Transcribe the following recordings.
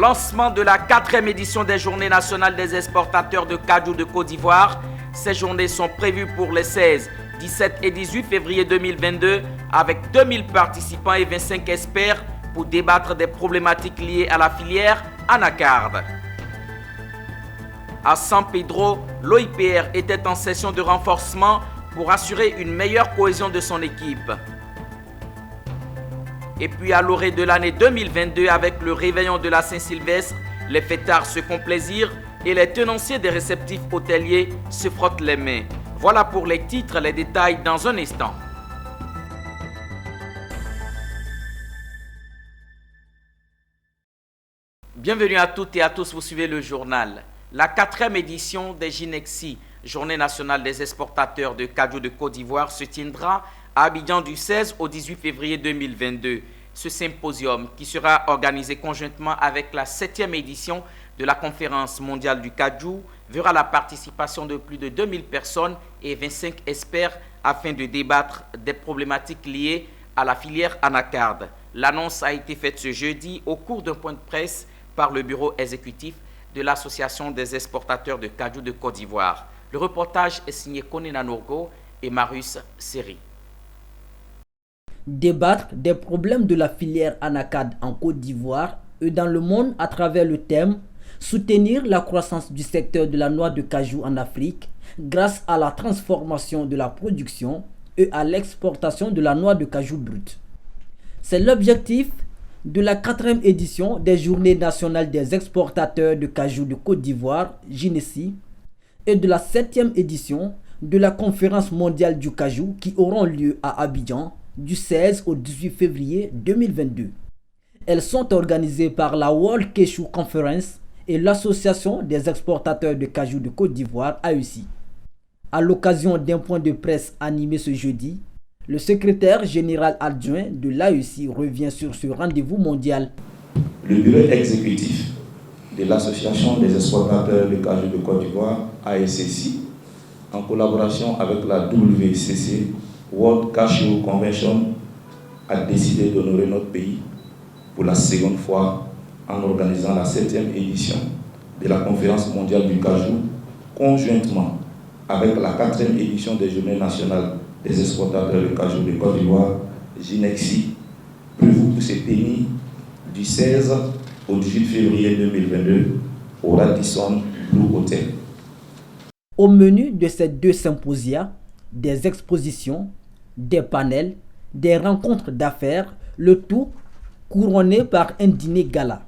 Lancement de la 4e édition des Journées nationales des exportateurs de cajou de Côte d'Ivoire. Ces journées sont prévues pour les 16, 17 et 18 février 2022 avec 2000 participants et 25 experts pour débattre des problématiques liées à la filière anacarde. À San Pedro, l'OIPR était en session de renforcement pour assurer une meilleure cohésion de son équipe. Et puis à l'orée de l'année 2022, avec le réveillon de la Saint-Sylvestre, les fêtards se font plaisir et les tenanciers des réceptifs hôteliers se frottent les mains. Voilà pour les titres, les détails dans un instant. Bienvenue à toutes et à tous, vous suivez le journal. La 4e édition des Ginexi, Journée nationale des exportateurs de cajou de Côte d'Ivoire, se tiendra à Abidjan du 16 au 18 février 2022. Ce symposium, qui sera organisé conjointement avec la 7e édition de la conférence mondiale du cajou, verra la participation de plus de 2000 personnes et 25 experts afin de débattre des problématiques liées à la filière anacarde. L'annonce a été faite ce jeudi au cours d'un point de presse par le bureau exécutif de l'Association des exportateurs de cajou de Côte d'Ivoire. Le reportage est signé Konena Nourgo et Marius Seri. Débattre des problèmes de la filière anacarde en Côte d'Ivoire et dans le monde à travers le thème « Soutenir la croissance du secteur de la noix de cajou en Afrique grâce à la transformation de la production et à l'exportation de la noix de cajou brute ». C'est l'objectif de la 4e édition des Journées nationales des exportateurs de cajou de Côte d'Ivoire, Ginexi, et de la 7e édition de la conférence mondiale du cajou qui auront lieu à Abidjan du 16 au 18 février 2022. Elles sont organisées par la World Cashew Conference et l'Association des exportateurs de cajou de Côte d'Ivoire, AECI. À l'occasion d'un point de presse animé ce jeudi, le secrétaire général adjoint de l'AECI revient sur ce rendez-vous mondial. Le bureau exécutif de l'Association des exportateurs de cajou de Côte d'Ivoire, AECI, en collaboration avec la WCC, World Cashew Convention, a décidé d'honorer notre pays pour la seconde fois en organisant la 7e édition de la conférence mondiale du cajou, conjointement avec la 4e édition des Journées nationales des exportateurs de cajou de Côte d'Ivoire, Ginexi, prévu pour se tenir du 16 au 18 février 2022 au Radisson Blu Hotel. Au menu de ces deux symposia, des expositions, des panels, des rencontres d'affaires, le tout couronné par un dîner gala.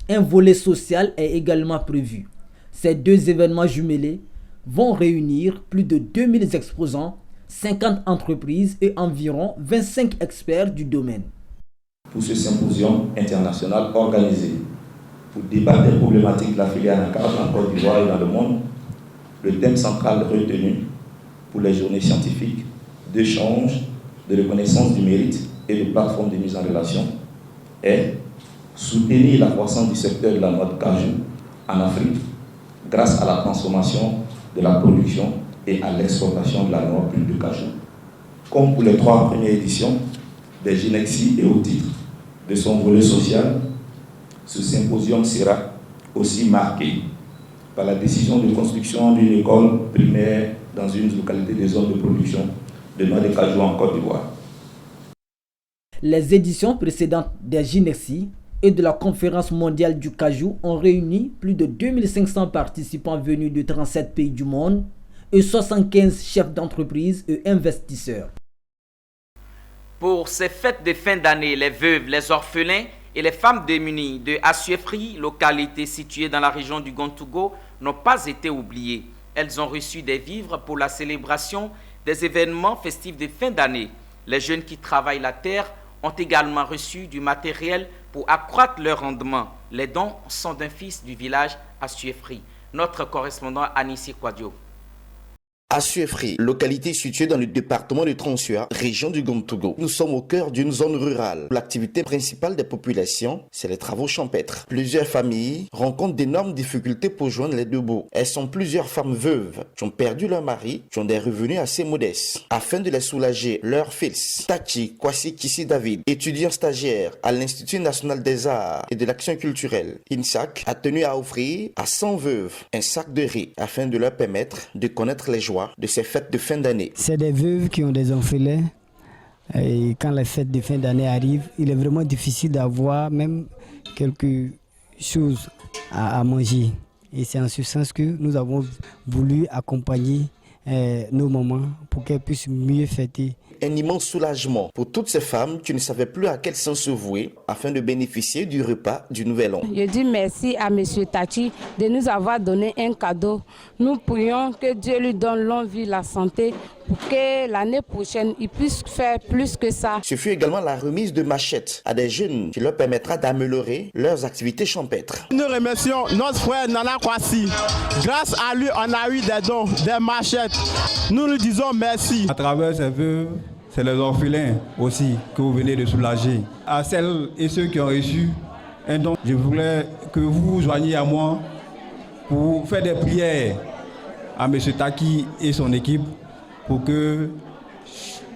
Un volet social est également prévu. Ces deux événements jumelés vont réunir plus de 2000 exposants, 50 entreprises et environ 25 experts du domaine. Pour ce symposium international organisé pour débattre des problématiques de la filière anacarde en Côte d'Ivoire et dans le monde, le thème central retenu pour les journées scientifiques, d'échange, de reconnaissance du mérite et de plateforme de mise en relation est soutenir la croissance du secteur de la noix de cajou en Afrique grâce à la transformation de la production et à l'exportation de la noix brute de cajou. Comme pour les 3 premières éditions des Ginexi et au titre de son volet social, ce symposium sera aussi marqué par la décision de construction d'une école primaire dans une localité des zones de production de noix de cajou en Côte d'Ivoire. Les éditions précédentes des Ginexi et de la conférence mondiale du cajou ont réuni plus de 2500 participants venus de 37 pays du monde et 75 chefs d'entreprise et investisseurs. Pour ces fêtes de fin d'année, les veuves, les orphelins et les femmes démunies de Assuefri, localité située dans la région du Gontougo, n'ont pas été oubliées. Elles ont reçu des vivres pour la célébration des événements festifs de fin d'année. Les jeunes qui travaillent la terre ont également reçu du matériel pour accroître leur rendement. Les dons sont d'un fils du village Assuefri. Notre correspondant Anissi Kouadio. À Suefri, localité située dans le département de Transua, région du Gontogo, nous sommes au cœur d'une zone rurale. L'activité principale des populations, c'est les travaux champêtres. Plusieurs familles rencontrent d'énormes difficultés pour joindre les deux bouts. Elles sont plusieurs femmes veuves qui ont perdu leur mari, qui ont des revenus assez modestes. Afin de les soulager, leur fils, Tachi Kwasi Kissi David, étudiant stagiaire à l'Institut national des arts et de l'action culturelle, INSAC, a tenu à offrir à 100 veuves un sac de riz afin de leur permettre de connaître les joies de ces fêtes de fin d'année. C'est des veuves qui ont des orphelins et quand les fêtes de fin d'année arrivent, il est vraiment difficile d'avoir même quelque chose à manger. Et c'est en ce sens que nous avons voulu accompagner nos mamans pour qu'elles puissent mieux fêter. Un immense soulagement pour toutes ces femmes qui ne savaient plus à quel sens se vouer afin de bénéficier du repas du Nouvel An. Je dis merci à M. Tachi de nous avoir donné un cadeau. Nous prions que Dieu lui donne longue vie, la santé, pour que l'année prochaine, il puisse faire plus que ça. Ce fut également la remise de machettes à des jeunes qui leur permettra d'améliorer leurs activités champêtres. Nous remercions notre frère Nana Kwasi. Grâce à lui, on a eu des dons, des machettes. Nous lui disons merci. À travers ces vœux, c'est les orphelins aussi que vous venez de soulager. À celles et ceux qui ont reçu un don, je voulais que vous vous joigniez à moi pour faire des prières à M. Taki et son équipe pour que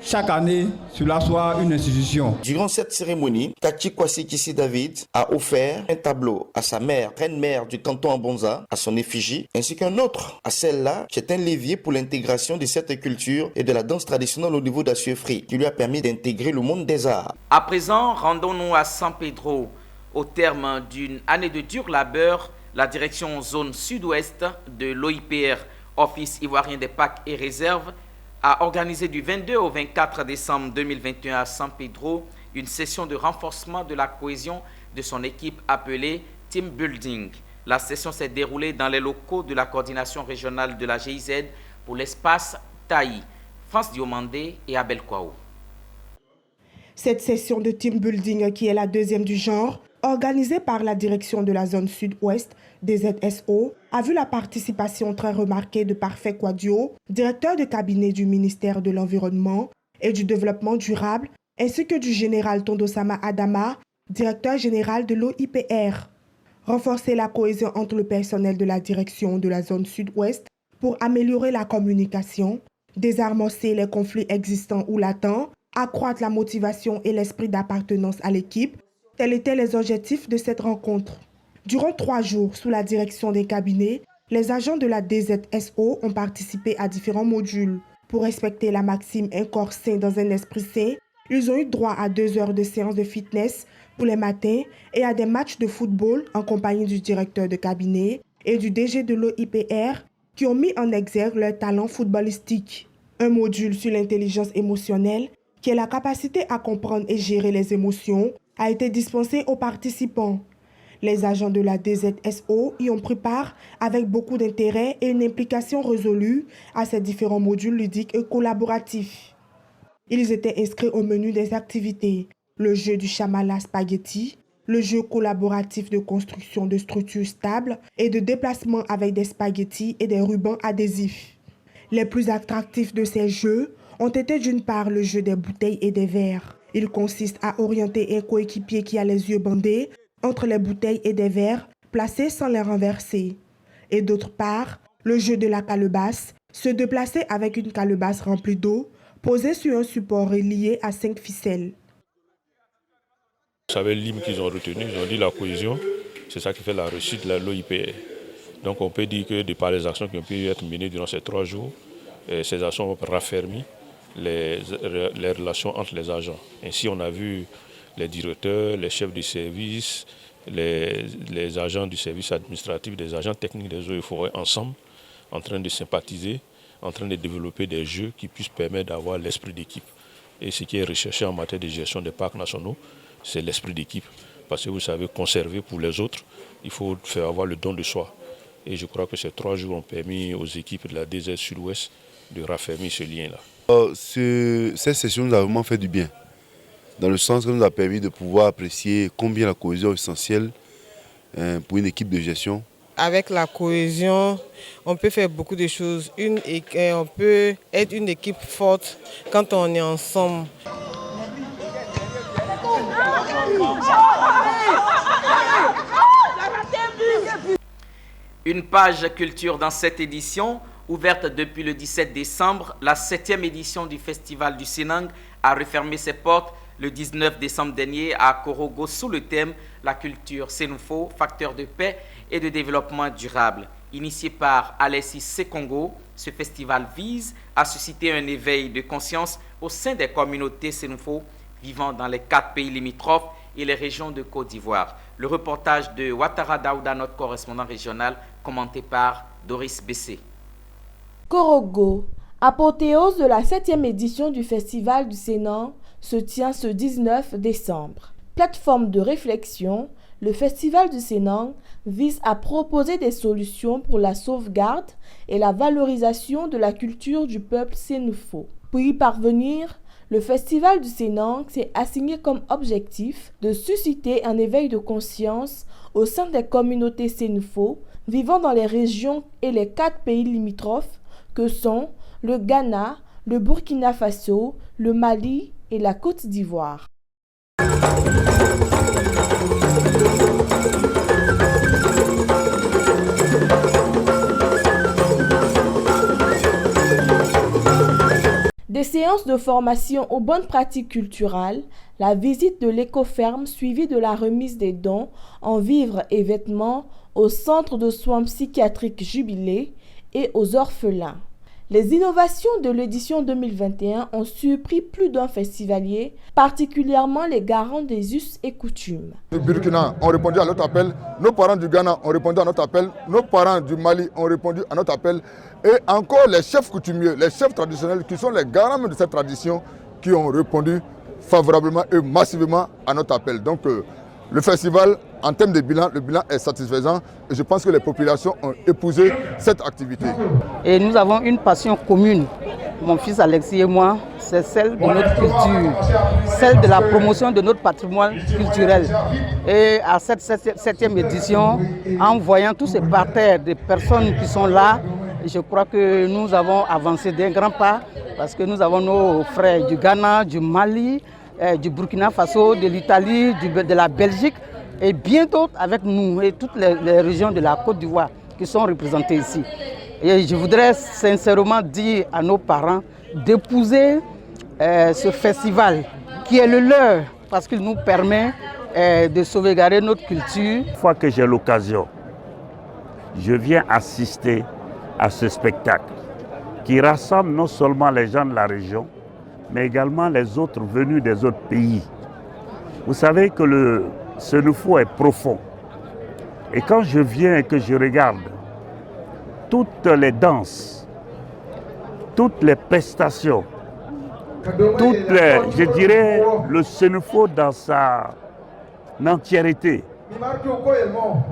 chaque année, cela soit une institution. Durant cette cérémonie, Tachi Kwasi Kissi David a offert un tableau à sa mère, reine-mère du canton Ambonza, à son effigie, ainsi qu'un autre à celle-là, qui est un levier pour l'intégration de cette culture et de la danse traditionnelle au niveau d'Asuefri, qui lui a permis d'intégrer le monde des arts. À présent, rendons-nous à San Pedro. Au terme d'une année de dur labeur, la direction zone sud-ouest de l'OIPR, Office ivoirien des Pâques et Réserves, a organisé du 22 au 24 décembre 2021 à San Pedro une session de renforcement de la cohésion de son équipe appelée Team Building. La session s'est déroulée dans les locaux de la coordination régionale de la GIZ pour l'espace Taï. France Diomandé et Abel Kouaou. Cette session de Team Building, qui est la deuxième du genre, organisée par la direction de la zone sud-ouest des ZSO, a vu la participation très remarquée de Parfait Quadio, directeur de cabinet du ministère de l'Environnement et du Développement durable, ainsi que du général Tondosama Adama, directeur général de l'OIPR. Renforcer la cohésion entre le personnel de la direction de la zone sud-ouest pour améliorer la communication, désarmer les conflits existants ou latents, accroître la motivation et l'esprit d'appartenance à l'équipe, tels étaient les objectifs de cette rencontre. Durant 3 jours, sous la direction des cabinets, les agents de la DZSO ont participé à différents modules. Pour respecter la maxime « un corps sain dans un esprit sain », ils ont eu droit à 2 heures de séance de fitness pour les matins et à des matchs de football en compagnie du directeur de cabinet et du DG de l'OIPR qui ont mis en exergue leur talent footballistique. Un module sur l'intelligence émotionnelle, qui est la capacité à comprendre et gérer les émotions, a été dispensé aux participants. Les agents de la DZSO y ont pris part avec beaucoup d'intérêt et une implication résolue à ces différents modules ludiques et collaboratifs. Ils étaient inscrits au menu des activités: le jeu du chamala spaghetti, le jeu collaboratif de construction de structures stables et de déplacement avec des spaghettis et des rubans adhésifs. Les plus attractifs de ces jeux ont été d'une part le jeu des bouteilles et des verres. Il consiste à orienter un coéquipier qui a les yeux bandés entre les bouteilles et des verres placés sans les renverser. Et d'autre part, le jeu de la calebasse, se déplacer avec une calebasse remplie d'eau posée sur un support relié à 5 ficelles. Vous savez l'hymne qu'ils ont retenu, ils ont dit la cohésion, c'est ça qui fait la réussite de l'OIPR. Donc on peut dire que de par les actions qui ont pu être menées durant ces 3 jours, ces actions ont raffermi les relations entre les agents. Ainsi on a vu les directeurs, les chefs de service, les agents du service administratif, les agents techniques des eaux et forêts ensemble, en train de sympathiser, en train de développer des jeux qui puissent permettre d'avoir l'esprit d'équipe. Et ce qui est recherché en matière de gestion des parcs nationaux, c'est l'esprit d'équipe. Parce que vous savez, conserver pour les autres, il faut faire avoir le don de soi. Et je crois que ces 3 jours ont permis aux équipes de la DZ Sud-Ouest de raffermir ce lien-là. Cette session nous a vraiment fait du bien, dans le sens que nous a permis de pouvoir apprécier combien la cohésion est essentielle pour une équipe de gestion Avec la cohésion, on peut faire beaucoup de choses. On peut être une équipe forte quand on est ensemble. Une page culture dans cette édition, ouverte depuis le 17 décembre, la 7e édition du Festival du Sénang a refermé ses portes le 19 décembre dernier à Korogo sous le thème « La culture Sénoufo, facteur de paix et de développement durable ». Initié par Alessis Sekongo, ce festival vise à susciter un éveil de conscience au sein des communautés Sénoufo vivant dans les 4 pays limitrophes et les régions de Côte d'Ivoire. Le reportage de Ouattara Daouda, notre correspondant régional, commenté par Doris Bessé. Korogo, apothéose de la 7e édition du Festival du Sénang, se tient ce 19 décembre. Plateforme de réflexion, le Festival du Sénang vise à proposer des solutions pour la sauvegarde et la valorisation de la culture du peuple sénoufo. Pour y parvenir, le Festival du Sénang s'est assigné comme objectif de susciter un éveil de conscience au sein des communautés sénoufo vivant dans les régions et les 4 pays limitrophes que sont le Ghana, le Burkina Faso, le Mali et la Côte d'Ivoire. Des séances de formation aux bonnes pratiques culturelles, la visite de l'écoferme suivie de la remise des dons en vivres et vêtements au centre de soins psychiatriques Jubilé et aux orphelins. Les innovations de l'édition 2021 ont surpris plus d'un festivalier, particulièrement les garants des us et coutumes. Le Burkina ont répondu à notre appel, nos parents du Ghana ont répondu à notre appel, nos parents du Mali ont répondu à notre appel, et encore les chefs coutumiers, les chefs traditionnels qui sont les garants de cette tradition qui ont répondu favorablement et massivement à notre appel. Donc le festival, en termes de bilan, le bilan est satisfaisant et je pense que les populations ont épousé cette activité. Et nous avons une passion commune, mon fils Alexis et moi, c'est celle de notre culture, celle de la promotion de notre patrimoine culturel. Et à cette 7e édition, en voyant tous ces parterres de personnes qui sont là, je crois que nous avons avancé d'un grand pas parce que nous avons nos frères du Ghana, du Mali, du Burkina Faso, de l'Italie, de la Belgique et bien d'autres avec nous et toutes les régions de la Côte d'Ivoire qui sont représentées ici. Et je voudrais sincèrement dire à nos parents d'épouser ce festival qui est le leur parce qu'il nous permet de sauvegarder notre culture. Une fois que j'ai l'occasion, je viens assister à ce spectacle qui rassemble non seulement les gens de la région, mais également les autres venus des autres pays. Vous savez que le Sénoufo est profond. Et quand je viens et que je regarde toutes les danses, toutes les prestations, je dirais le Sénoufo dans sa entièreté,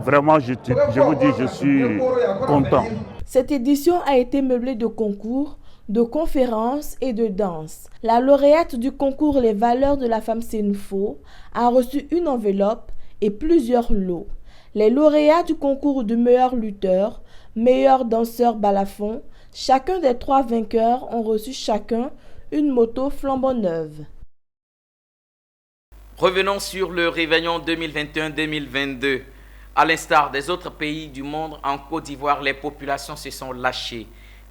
vraiment je vous dis, je suis content. Cette édition a été meublée de concours, de conférences et de danses. La lauréate du concours Les valeurs de la femme Sénoufo a reçu une enveloppe et plusieurs lots. Les lauréats du concours du meilleur lutteur, meilleur danseur balafon, chacun des 3 vainqueurs ont reçu chacun une moto flambant neuve. Revenons sur le réveillon 2021-2022. À l'instar des autres pays du monde, en Côte d'Ivoire, les populations se sont lâchées.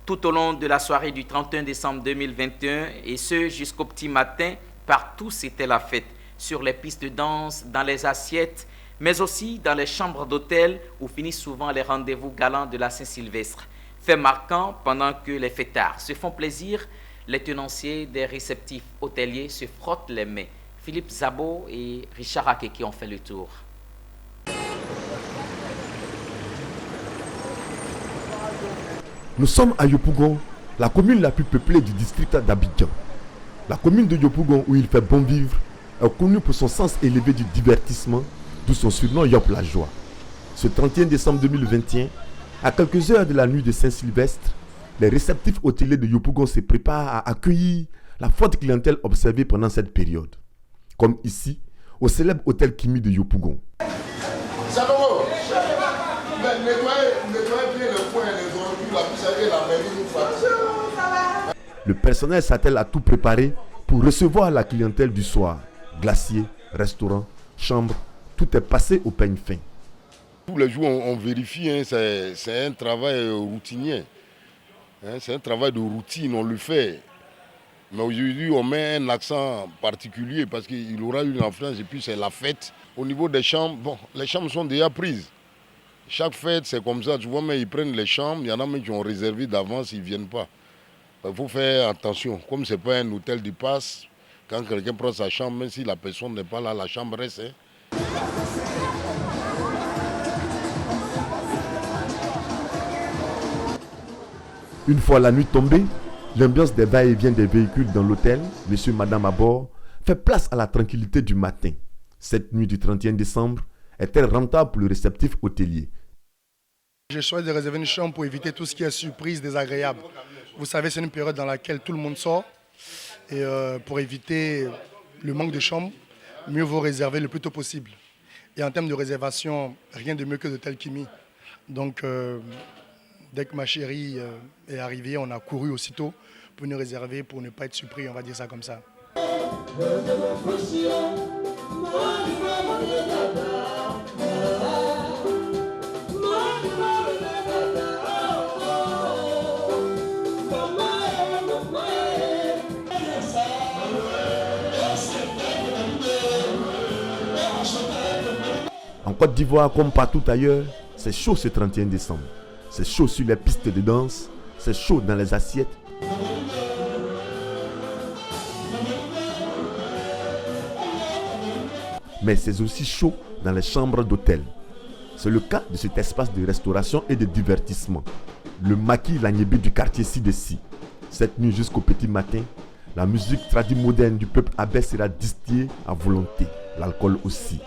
Tout au long de la soirée du 31 décembre 2021, et ce jusqu'au petit matin, partout c'était la fête. Sur les pistes de danse, dans les assiettes, mais aussi dans les chambres d'hôtel où finissent souvent les rendez-vous galants de la Saint-Sylvestre. Fait marquant, pendant que les fêtards se font plaisir, les tenanciers des réceptifs hôteliers se frottent les mains. Philippe Zabo et Richard Akeki ont fait le tour. Nous sommes à Yopougon, la commune la plus peuplée du district d'Abidjan. La commune de Yopougon, où il fait bon vivre, est connue pour son sens élevé du divertissement, d'où son surnom Yop la joie. Ce 31 décembre 2021, à quelques heures de la nuit de Saint-Sylvestre, les réceptifs hôteliers de Yopougon se préparent à accueillir la forte clientèle observée pendant cette période. Comme ici, au célèbre hôtel Kimi de Yopougon. Le personnel s'attelle à tout préparer pour recevoir la clientèle du soir. Glacier, restaurant, chambre, tout est passé au peigne fin. Tous les jours, on vérifie, hein, c'est un travail routinier. Hein, c'est un travail de routine, on le fait. Mais aujourd'hui, on met un accent particulier parce qu'il aura une influence et puis c'est la fête. Au niveau des chambres, bon, les chambres sont déjà prises. Chaque fête, c'est comme ça. Tu vois, mais ils prennent les chambres. Il y en a même qui ont réservé d'avance, ils ne viennent pas. Il faut faire attention. Comme ce n'est pas un hôtel de passe, quand quelqu'un prend sa chambre, même si la personne n'est pas là, la chambre reste. Hein. Une fois la nuit tombée, l'ambiance des va-et-vient des véhicules dans l'hôtel, monsieur, madame à bord, fait place à la tranquillité du matin. Cette nuit du 31 décembre est-elle rentable pour le réceptif hôtelier? J'ai choisi de réserver une chambre pour éviter tout ce qui est surprise, désagréable. Vous savez, c'est une période dans laquelle tout le monde sort. Et pour éviter le manque de chambres, mieux vaut réserver le plus tôt possible. Et en termes de réservation, rien de mieux que l'hôtel Kimi. Donc, dès que ma chérie est arrivée, on a couru aussitôt pour nous réserver, pour ne pas être surpris, on va dire ça comme ça. En Côte d'Ivoire, comme partout ailleurs, c'est chaud ce 31 décembre. C'est chaud sur les pistes de danse, c'est chaud dans les assiettes. Mais c'est aussi chaud dans les chambres d'hôtel. C'est le cas de cet espace de restauration et de divertissement. Le maquis Lagnébi du quartier Ci-de-Ci. Cette nuit jusqu'au petit matin, la musique tradie moderne du peuple abé sera distillée à volonté. L'alcool aussi.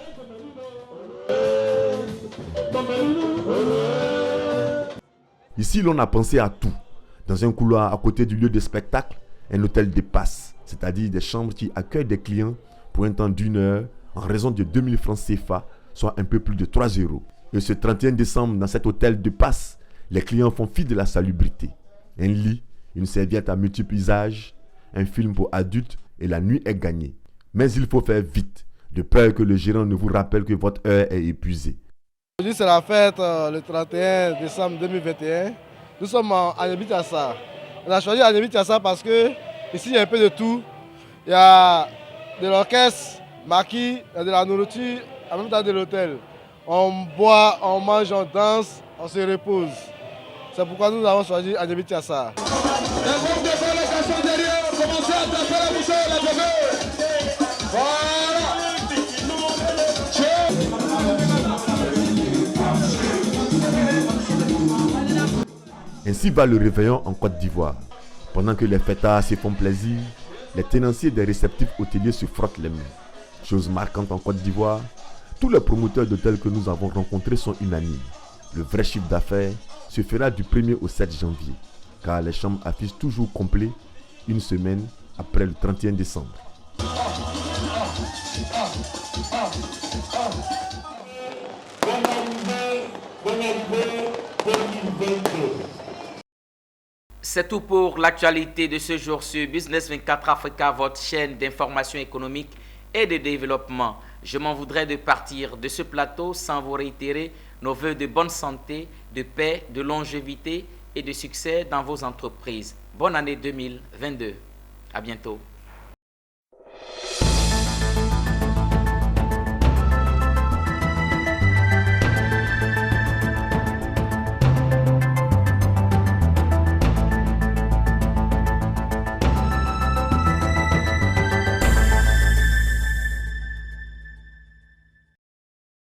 Ici, l'on a pensé à tout. Dans un couloir à côté du lieu de spectacle, un hôtel de passe, c'est-à-dire des chambres qui accueillent des clients pour un temps d'1 heure en raison de 2000 francs CFA, soit un peu plus de 3 €. Et ce 31 décembre, dans cet hôtel de passe, les clients font fi de la salubrité. Un lit, une serviette à multiples usages, un film pour adultes et la nuit est gagnée. Mais il faut faire vite, de peur que le gérant ne vous rappelle que votre heure est épuisée. Aujourd'hui, c'est la fête le 31 décembre 2021. Nous sommes à Agnébi Tiassa. On a choisi Agnébi Tiassa parce que ici, il y a un peu de tout. Il y a de l'orchestre, maquis, il y a de la nourriture, en même temps de l'hôtel. On boit, on mange, on danse, on se repose. C'est pourquoi nous avons choisi Agnébi Tiassa. Ainsi va le réveillon en Côte d'Ivoire. Pendant que les fêtards se font plaisir, les tenanciers des réceptifs hôteliers se frottent les mains. Chose marquante en Côte d'Ivoire, tous les promoteurs d'hôtels que nous avons rencontrés sont unanimes. Le vrai chiffre d'affaires se fera du 1er au 7 janvier, car les chambres affichent toujours complet une semaine après le 31 décembre. C'est tout pour l'actualité de ce jour sur Business 24 Africa, votre chaîne d'information économique et de développement. Je m'en voudrais de partir de ce plateau sans vous réitérer nos vœux de bonne santé, de paix, de longévité et de succès dans vos entreprises. Bonne année 2022. À bientôt.